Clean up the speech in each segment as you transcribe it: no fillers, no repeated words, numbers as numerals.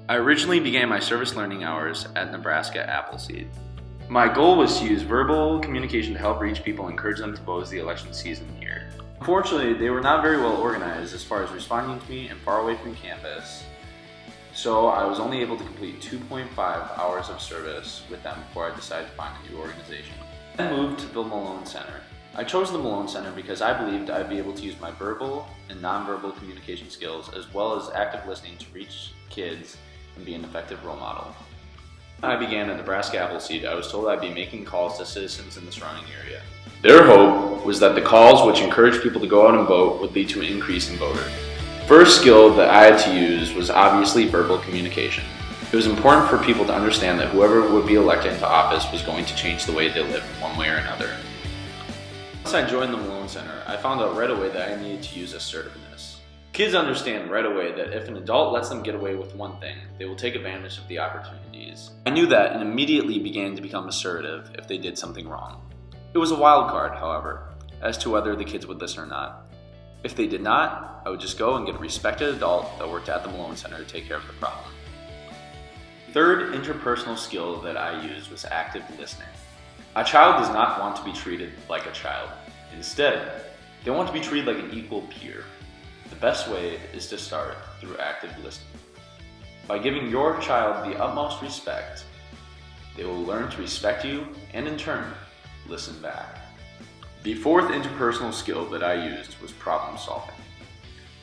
I originally began my service learning hours at Nebraska Appleseed. My goal was to use verbal communication to help reach people and encourage them to vote as the election season here. Unfortunately, they were not very well organized as far as responding to me and far away from campus, so I was only able to complete 2.5 hours of service with them before I decided to find a new organization. I then moved to the Malone Center. I chose the Malone Center because I believed I'd be able to use my verbal and nonverbal communication skills as well as active listening to reach kids and be an effective role model. When I began at Nebraska Appleseed, I was told I'd be making calls to citizens in the surrounding area. Their hope was that the calls, which encouraged people to go out and vote, would lead to an increase in voters. The first skill that I had to use was obviously verbal communication. It was important for people to understand that whoever would be elected into office was going to change the way they live one way or another. Once I joined the Malone Center, I found out right away that I needed to use assertiveness. Kids understand right away that if an adult lets them get away with one thing, they will take advantage of the opportunities. I knew that and immediately began to become assertive if they did something wrong. It was a wild card, however, as to whether the kids would listen or not. If they did not, I would just go and get a respected adult that worked at the Malone Center to take care of the problem. The third interpersonal skill that I used was active listening. A child does not want to be treated like a child. Instead, they want to be treated like an equal peer. The best way is to start through active listening. By giving your child the utmost respect, they will learn to respect you and in turn, listen back. The fourth interpersonal skill that I used was problem solving.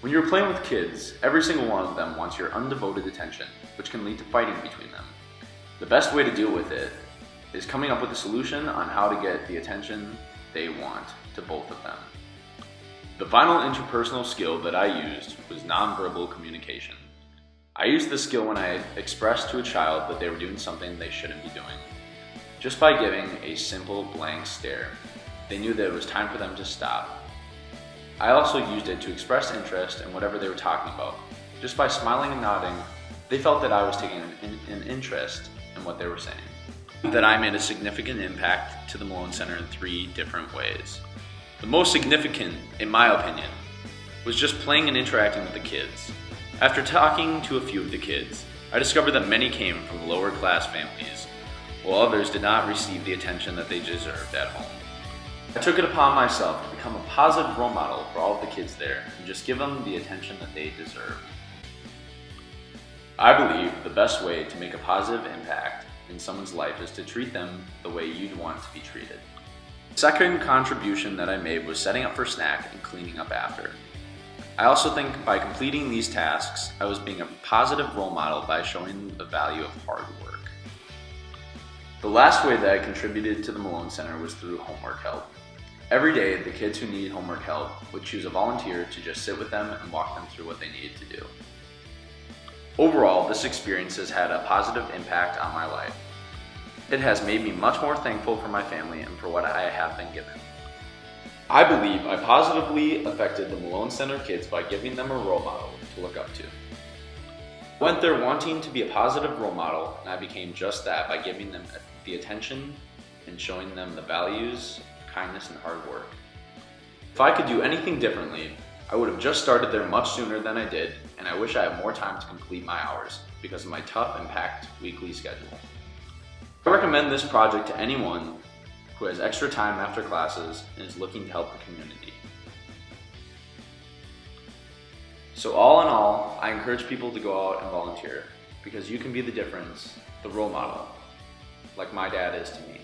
When you're playing with kids, every single one of them wants your undevoted attention, which can lead to fighting between them. The best way to deal with it is coming up with a solution on how to get the attention they want to both of them. The final interpersonal skill that I used was nonverbal communication. I used this skill when I expressed to a child that they were doing something they shouldn't be doing. Just by giving a simple blank stare, they knew that it was time for them to stop. I also used it to express interest in whatever they were talking about. Just by smiling and nodding, they felt that I was taking an interest in what they were saying. That I made a significant impact to the Malone Center in 3 different ways. The most significant, in my opinion, was just playing and interacting with the kids. After talking to a few of the kids, I discovered that many came from lower class families, while others did not receive the attention that they deserved at home. I took it upon myself to become a positive role model for all of the kids there and just give them the attention that they deserved. I believe the best way to make a positive impact in someone's life is to treat them the way you'd want to be treated. The second contribution that I made was setting up for snack and cleaning up after. I also think by completing these tasks, I was being a positive role model by showing the value of hard work. The last way that I contributed to the Malone Center was through homework help. Every day, the kids who needed homework help would choose a volunteer to just sit with them and walk them through what they needed to do. Overall, this experience has had a positive impact on my life. It has made me much more thankful for my family and for what I have been given. I believe I positively affected the Malone Center kids by giving them a role model to look up to. I went there wanting to be a positive role model, and I became just that by giving them the attention and showing them the values, kindness, and hard work. If I could do anything differently, I would have just started there much sooner than I did, and I wish I had more time to complete my hours because of my tough and packed weekly schedule. I recommend this project to anyone who has extra time after classes and is looking to help the community. So all in all, I encourage people to go out and volunteer because you can be the difference, the role model, like my dad is to me.